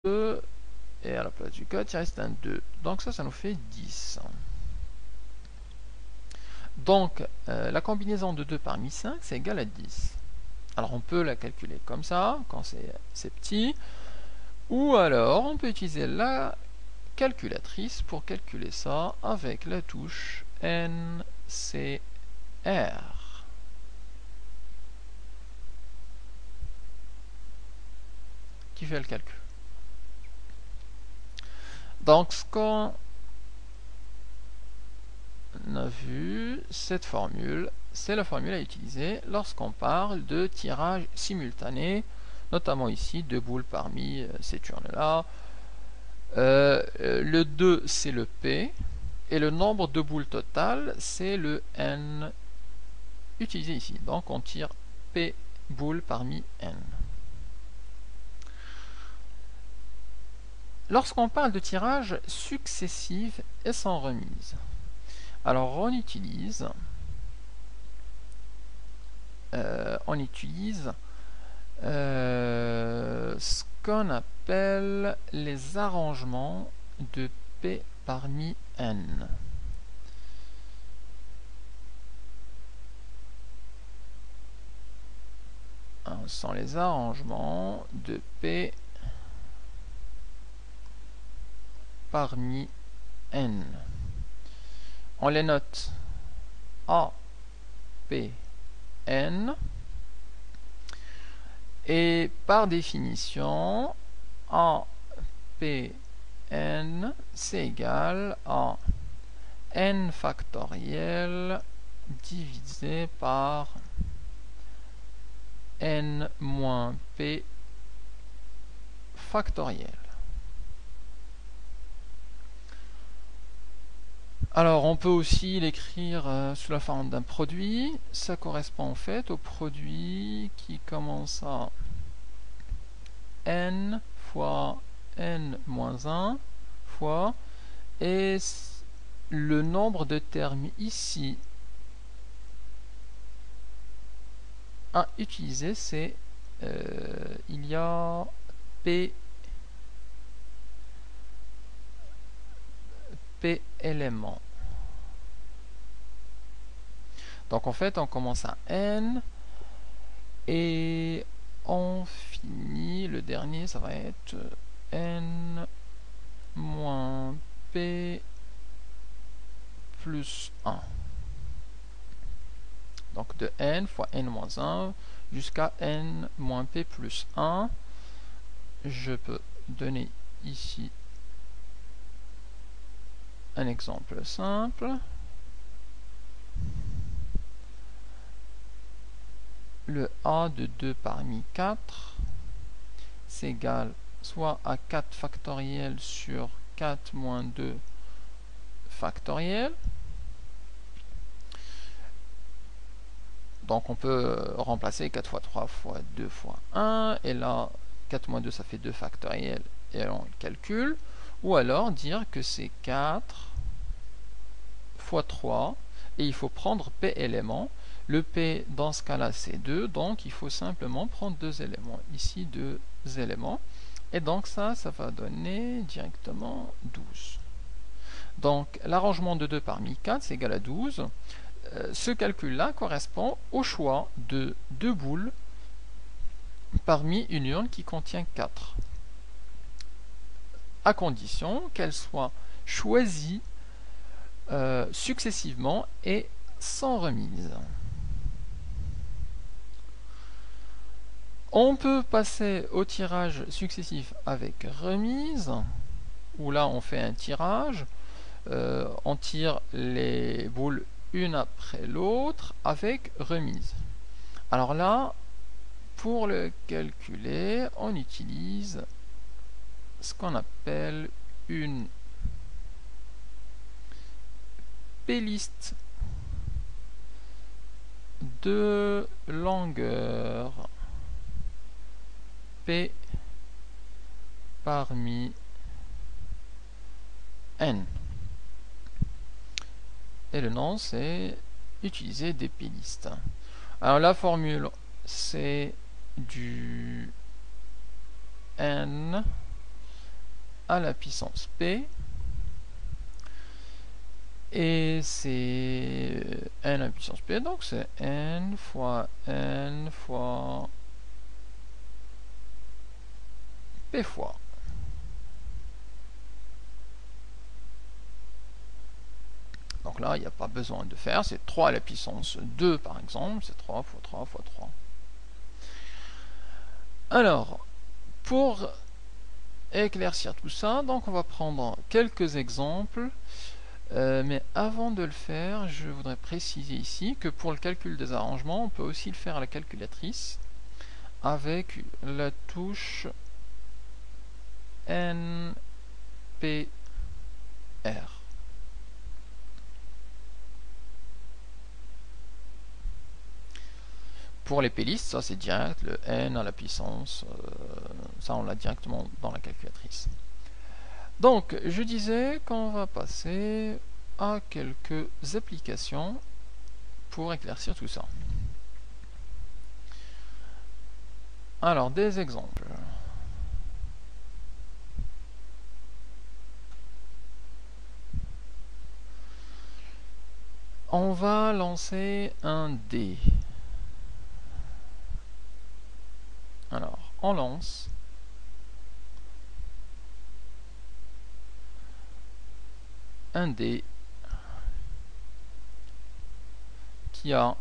2, et à la place du 4, il reste un 2. Donc ça nous fait 10. Donc, la combinaison de 2 parmi 5, c'est égal à 10. Alors, on peut la calculer comme ça, quand c'est petit. Ou alors, on peut utiliser la calculatrice pour calculer ça avec la touche NCR. Qui fait le calcul. Donc, ce qu'on a vu, cette formule, c'est la formule à utiliser lorsqu'on parle de tirage simultané, notamment ici, 2 boules parmi cette urne-là. Le 2, c'est le P, et le nombre de boules total, c'est le N utilisé ici. Donc, on tire P boules parmi N. Lorsqu'on parle de tirage successif et sans remise, alors on utilise ce qu'on appelle les arrangements de P parmi N. Ce sont les arrangements de P parmi N. On les note A, P, N. Et par définition, A, P, N, c'est égal à N factoriel divisé par N moins P factoriel. Alors, on peut aussi l'écrire sous la forme d'un produit. Ça correspond en fait au produit qui commence à n fois n moins 1 fois, et le nombre de termes ici à utiliser, c'est il y a P éléments. Donc en fait, on commence à n et on finit, le dernier, ça va être n moins p plus 1. Donc de n fois n moins 1 jusqu'à n moins p plus 1. Je peux donner ici un exemple simple. Le A de 2 parmi 4, c'est égal soit à 4 factoriel sur 4 moins 2 factoriel. Donc on peut remplacer 4 fois 3 fois 2 fois 1, et là 4 moins 2 ça fait 2 factoriel, et on calcule. Ou alors dire que c'est 4 fois 3, et il faut prendre P éléments. Le P dans ce cas là c'est 2, donc il faut simplement prendre 2 éléments. Ici 2 éléments, et donc ça va donner directement 12. Donc l'arrangement de 2 parmi 4 c'est égal à 12. Ce calcul-là correspond au choix de 2 boules parmi une urne qui contient 4, à condition qu'elles soient choisies successivement et sans remise. On peut passer au tirage successif avec remise, où là on fait un tirage, on tire les boules une après l'autre avec remise. Alors là, pour le calculer, on utilise ce qu'on appelle une P-liste de longueur P parmi N. Et le nom, c'est utiliser des P-listes. Alors la formule, c'est du N à la puissance p, et c'est n à la puissance p, donc c'est n fois p fois. Donc là, il n'y a pas besoin de faire, c'est 3 à la puissance 2 par exemple, c'est 3 fois 3 fois 3. Alors, pour éclaircir tout ça, donc on va prendre quelques exemples, mais avant de le faire, je voudrais préciser ici que pour le calcul des arrangements, on peut aussi le faire à la calculatrice avec la touche NPR. Pour les pélistes, ça c'est direct, le n à la puissance, ça on l'a directement dans la calculatrice. Donc, je disais qu'on va passer à quelques applications pour éclaircir tout ça. Alors, des exemples. On va lancer un dé. Alors, on lance. Un dé qui a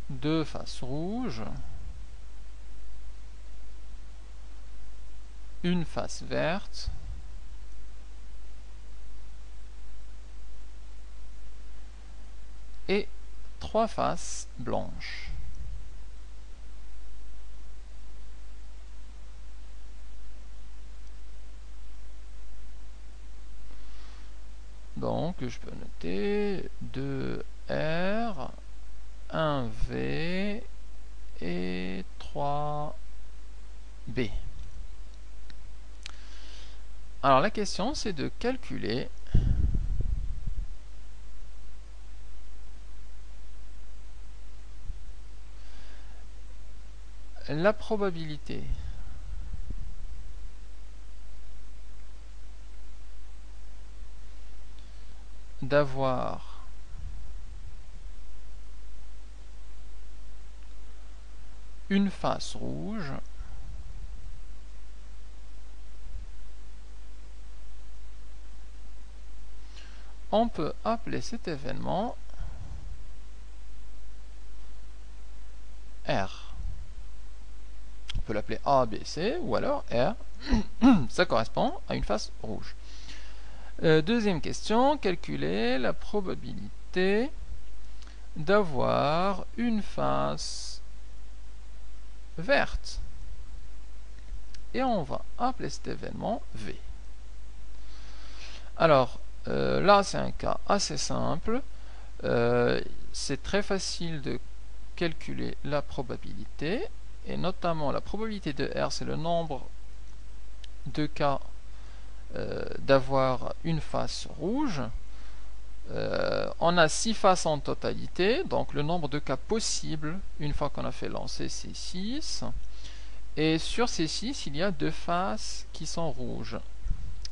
deux faces rouges, une face verte et trois faces blanches. Donc je peux noter 2R, 1V et 3B. Alors la question c'est de calculer la probabilité d'avoir une face rouge on peut appeler cet événement R. On peut l'appeler A, B, C ou alors R. Ça correspond à une face rouge. Deuxième question, calculer la probabilité d'avoir une face verte. Et on va appeler cet événement V. Alors, là c'est un cas assez simple. C'est très facile de calculer la probabilité. Et notamment la probabilité de R, c'est le nombre de cas d'avoir une face rouge. On a 6 faces en totalité, donc le nombre de cas possibles, une fois qu'on a fait lancer, c'est 6. Et sur ces 6, il y a 2 faces qui sont rouges.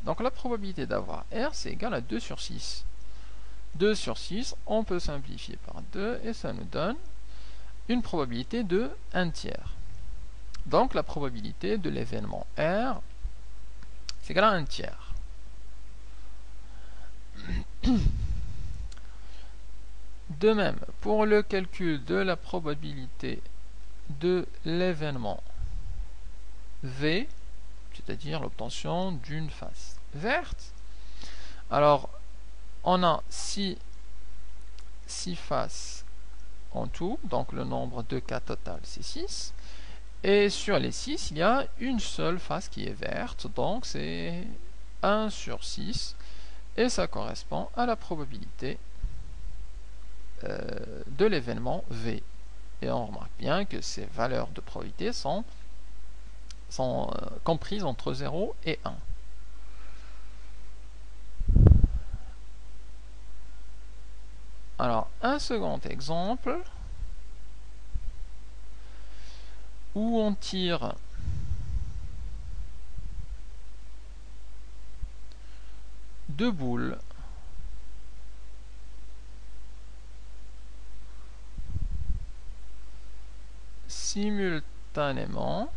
Donc la probabilité d'avoir R, c'est égal à 2 sur 6. 2 sur 6, on peut simplifier par 2, et ça nous donne une probabilité de 1 tiers. Donc la probabilité de l'événement R, c'est égal à 1 tiers. De même, pour le calcul de la probabilité de l'événement V, c'est-à-dire l'obtention d'une face verte, alors on a 6 faces en tout, donc le nombre de cas total c'est 6. Et sur les 6, il y a une seule face qui est verte, donc c'est 1 sur 6, et ça correspond à la probabilité de l'événement V. Et on remarque bien que ces valeurs de probabilité sont comprises entre 0 et 1. Alors, un second exemple, où on tire 2 boules simultanément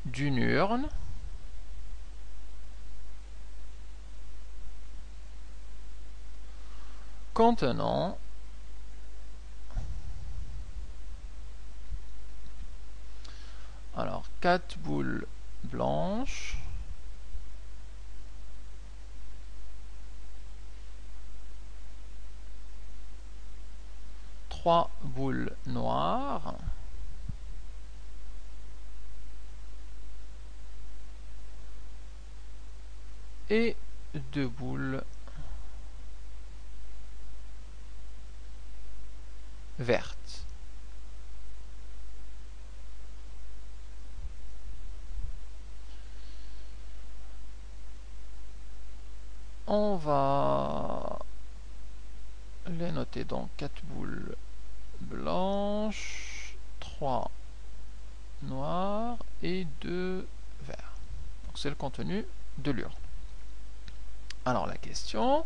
d'une urne contenant alors 4 boules blanches, 3 boules noires, et 2 boules vertes. On va les noter donc 4 boules blanches, 3 noires et 2 verts. Donc c'est le contenu de l'urne. Alors la question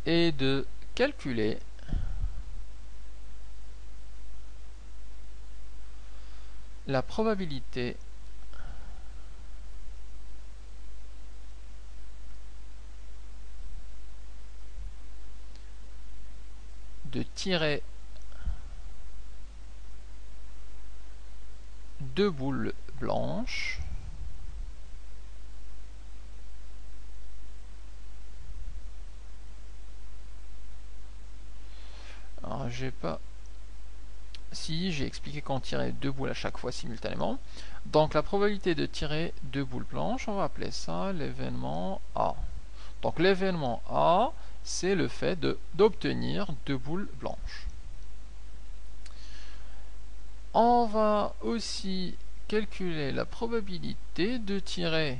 est de calculer la probabilité de tirer 2 boules blanches alors j'ai pas si j'ai expliqué qu'on tirait 2 boules à chaque fois simultanément. Donc la probabilité de tirer 2 boules blanches, on va appeler ça l'événement A. Donc l'événement A, c'est le fait d'obtenir 2 boules blanches. On va aussi calculer la probabilité de tirer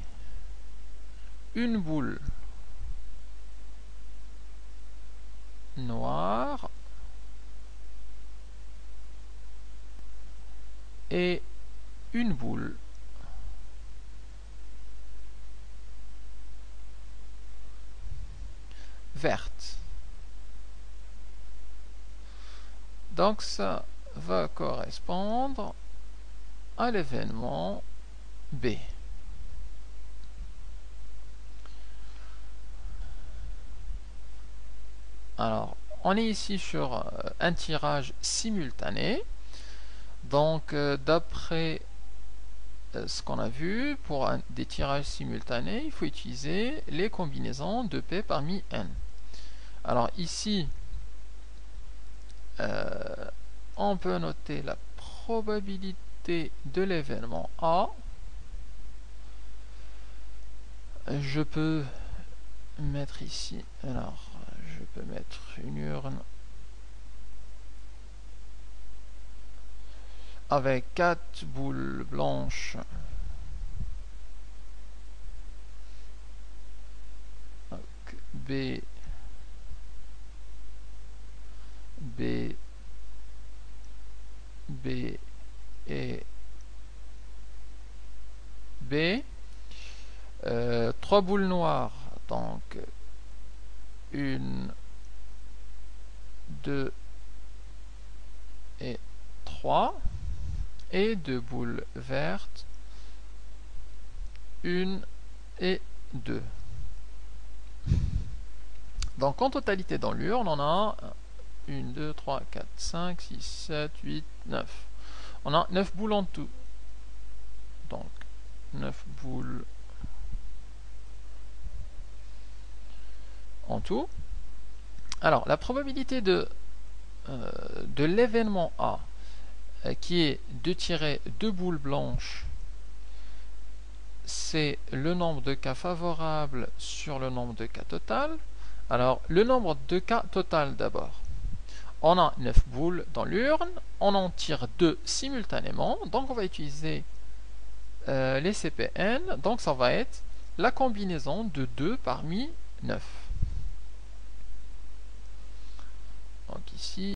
une boule noire et une boule verte. Donc ça va correspondre à l'événement B. Alors, on est ici sur un tirage simultané. Donc, d'après ce qu'on a vu, pour des tirages simultanés, il faut utiliser les combinaisons de P parmi N. Alors ici, on peut noter la probabilité de l'événement A. Je peux mettre ici, alors je peux mettre une urne avec 4 boules blanches donc B, B, B et B. 3 boules noires, donc 1, 2 et 3, et 2 boules vertes, 1 et 2. Donc en totalité dans l'urne, on a 1, 2, 3, 4, 5, 6, 7, 8, 9. On a 9 boules en tout. Donc 9 boules en tout. Alors la probabilité de l'événement A qui est de tirer 2 boules blanches, c'est le nombre de cas favorables sur le nombre de cas total. Alors le nombre de cas total d'abord. On a 9 boules dans l'urne, on en tire 2 simultanément, donc on va utiliser les CPN, donc ça va être la combinaison de 2 parmi 9. Donc ici